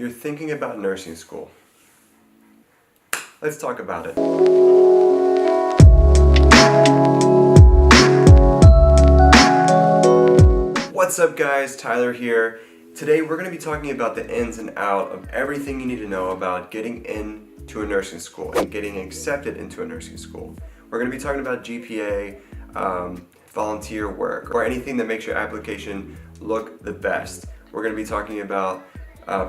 You're thinking about nursing school. Let's talk about it. What's up guys, Tyler here. Today we're going to be talking about the ins and outs of everything you need to know about getting into a nursing school and getting accepted into a nursing school. We're going to be talking about GPA, volunteer work, or anything that makes your application look the best. We're going to be talking about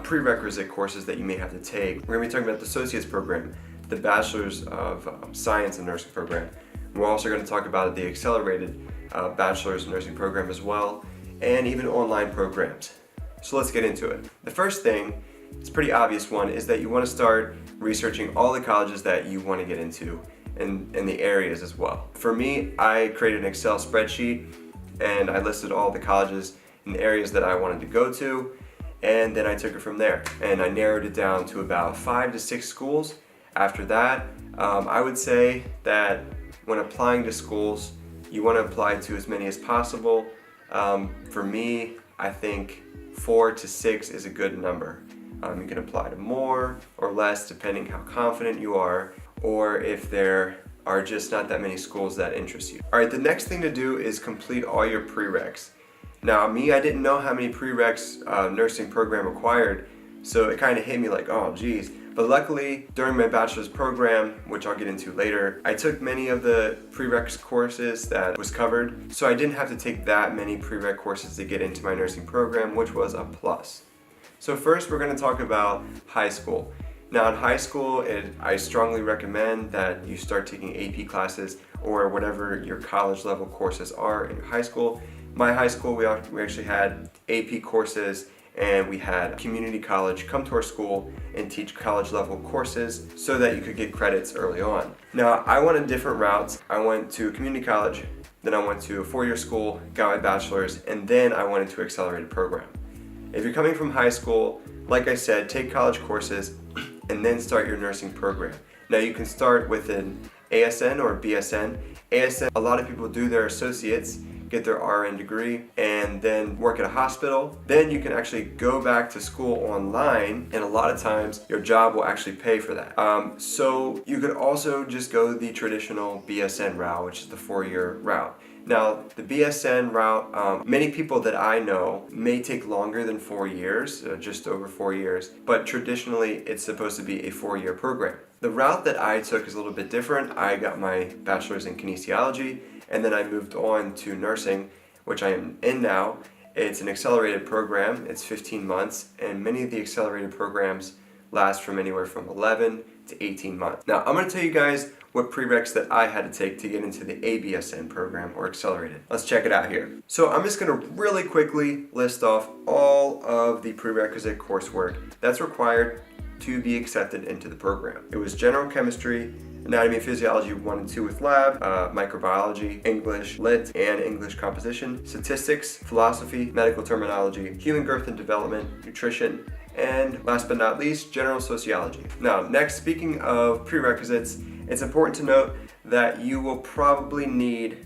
prerequisite courses that you may have to take. We're going to be talking about the Associate's program, the Bachelor's of Science in Nursing program. We're also going to talk about the Accelerated Bachelor's in Nursing program as well, and even online programs. So let's get into it. The first thing, it's a pretty obvious one, is that you want to start researching all the colleges that you want to get into and the areas as well. For me, I created an Excel spreadsheet and I listed all the colleges and areas that I wanted to go to, and then I took it from there and I narrowed it down to about 5 to 6 schools. After that, I would say that when applying to schools, you want to apply to as many as possible. For me, I think 4 to 6 is a good number. You can apply to more or less depending how confident you are, or if there are just not that many schools that interest you. Alright, the next thing to do is complete all your prereqs. Now me, I didn't know how many prereqs nursing program required, so it kind of hit me like, oh geez. But luckily, during my bachelor's program, which I'll get into later, I took many of the prereqs courses that was covered, so I didn't have to take that many prereq courses to get into my nursing program, which was a plus. So first, we're going to talk about high school. Now in high school, I strongly recommend that you start taking AP classes or whatever your college level courses are in your high school. My high school, we actually had AP courses, and we had community college come to our school and teach college level courses so that you could get credits early on. Now I went a different route. I went to community college, then I went to a 4-year school, got my bachelor's, and then I went into an accelerated program. If you're coming from high school, like I said, take college courses and then start your nursing program. Now you can start with an ASN or Bsn. ASN, a lot of people do their associates, get their RN degree, and then work at a hospital. Then you can actually go back to school online, and a lot of times your job will actually pay for that. So you could also just go the traditional Bsn route, which is the 4-year route. Now the Bsn route, many people that I know may take longer than 4 years, just over 4 years, but traditionally it's supposed to be a 4-year program. The route that I took is a little bit different. I got my bachelor's in kinesiology, and then I moved on to nursing, which I am in now. It's an accelerated program, it's 15 months, and many of the accelerated programs last from anywhere from 11 to 18 months. Now, I'm going to tell you guys what prereqs that I had to take to get into the ABSN program, or accelerated. Let's check it out here. So I'm just going to really quickly list off all of the prerequisite coursework that's required to be accepted into the program. It was general chemistry, anatomy and physiology 1 and 2 with lab, microbiology, English, lit and English composition, statistics, philosophy, medical terminology, human growth and development, nutrition, and last but not least, general sociology. Now, next, speaking of prerequisites, it's important to note that you will probably need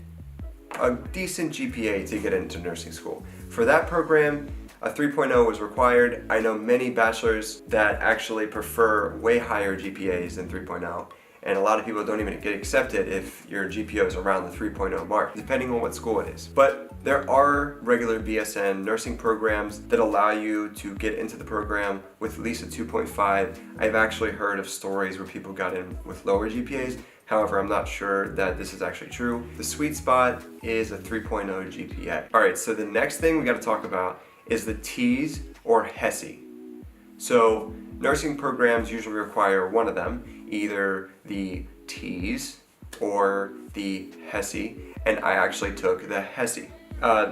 a decent GPA to get into nursing school. For that program, a 3.0 was required. I know many bachelors that actually prefer way higher GPAs than 3.0. And a lot of people don't even get accepted if your GPA is around the 3.0 mark, depending on what school it is. But there are regular BSN nursing programs that allow you to get into the program with at least a 2.5. I've actually heard of stories where people got in with lower GPAs. However, I'm not sure that this is actually true. The sweet spot is a 3.0 GPA. All right, so the next thing we got to talk about is the T's or Hesse. So nursing programs usually require one of them, either the T's or the Hesse, and I actually took the Hesse.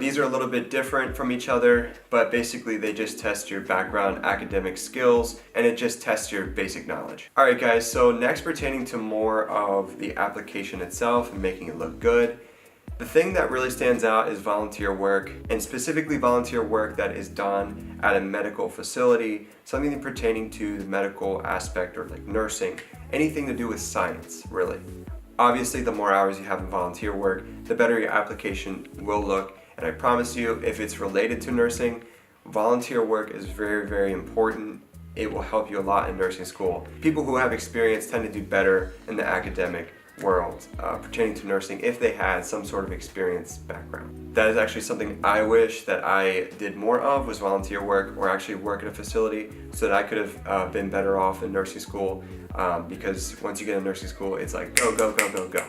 These are a little bit different from each other, but basically they just test your background academic skills, and it just tests your basic knowledge. Alright guys, so next, pertaining to more of the application itself and making it look good, the thing that really stands out is volunteer work, and specifically volunteer work that is done at a medical facility, something pertaining to the medical aspect, or like nursing, anything to do with science, really. Obviously, the more hours you have in volunteer work, the better your application will look, and I promise you, if it's related to nursing, volunteer work is very, very important it will help you a lot in nursing school. People who have experience tend to do better in the academic world pertaining to nursing if they had some sort of experience background. That is actually something I wish that I did more of, was volunteer work or actually work at a facility, so that I could have been better off in nursing school, because once you get in nursing school, it's like go, go, go, go, go.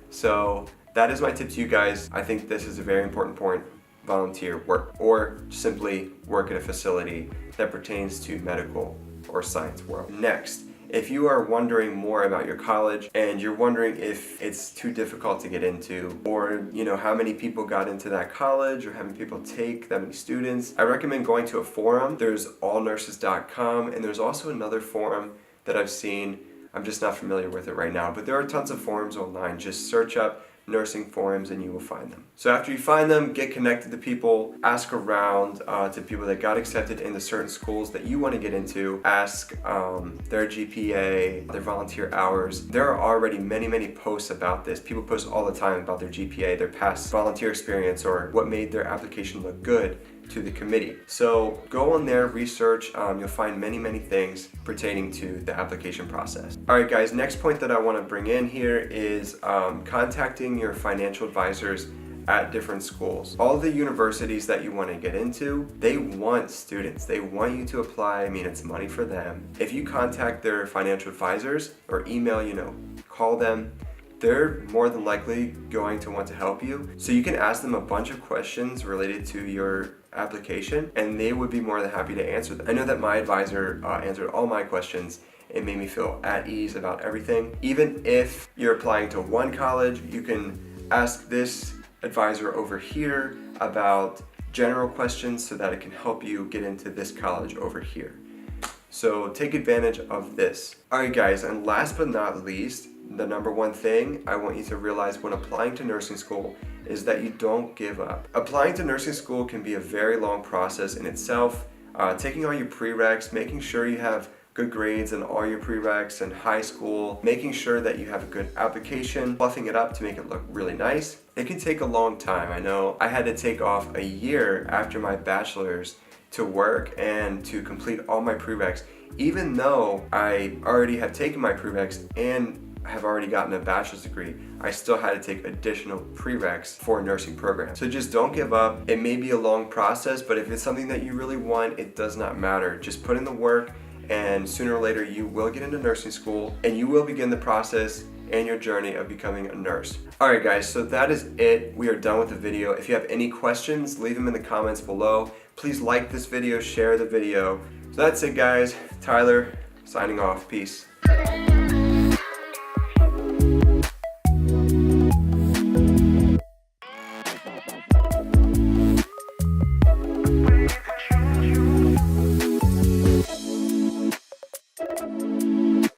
So that is my tip to you guys. I think this is a very important point. Volunteer work, or simply work at a facility that pertains to medical or science world. Next, if you are wondering more about your college and you're wondering if it's too difficult to get into, or how many people got into that college, or how many people take that many students, I recommend going to a forum. There's allnurses.com, and there's also another forum that I've seen. I'm just not familiar with it right now, but there are tons of forums online. Just search up nursing forums and you will find them. So after you find them, get connected to people, ask around to people that got accepted into certain schools that you want to get into, ask their GPA, their volunteer hours. There are already many posts about this. People post all the time about their GPA, their past volunteer experience, or what made their application look good to the committee. So go on there, research, you'll find many things pertaining to the application process. Alright guys, next point that I want to bring in here is contacting your financial advisors at different schools. All the universities that you want to get into, they want students. They want you to apply. I mean, it's money for them. If you contact their financial advisors or email, call them, they're more than likely going to want to help you. So you can ask them a bunch of questions related to your application, and they would be more than happy to answer them. I know that my advisor answered all my questions. It made me feel at ease about everything. Even if you're applying to one college, you can ask this advisor over here about general questions so that it can help you get into this college over here. So take advantage of this. Alright guys, and last but not least, the number one thing I want you to realize when applying to nursing school is that you don't give up. Applying to nursing school can be a very long process in itself. Taking all your prereqs, making sure you have good grades in all your prereqs in high school, making sure that you have a good application, fluffing it up to make it look really nice. It can take a long time. I know I had to take off a year after my bachelor's to work and to complete all my prereqs, even though I already have taken my prereqs and have already gotten a bachelor's degree. I still had to take additional prereqs for a nursing program. So just don't give up. It may be a long process, but if it's something that you really want, it does not matter. Just put in the work, and sooner or later you will get into nursing school and you will begin the process and your journey of becoming a nurse. Alright guys, so that is it. We are done with the video. If you have any questions, leave them in the comments below. Please like this video, share the video. So that's it guys. Tyler, signing off. Peace.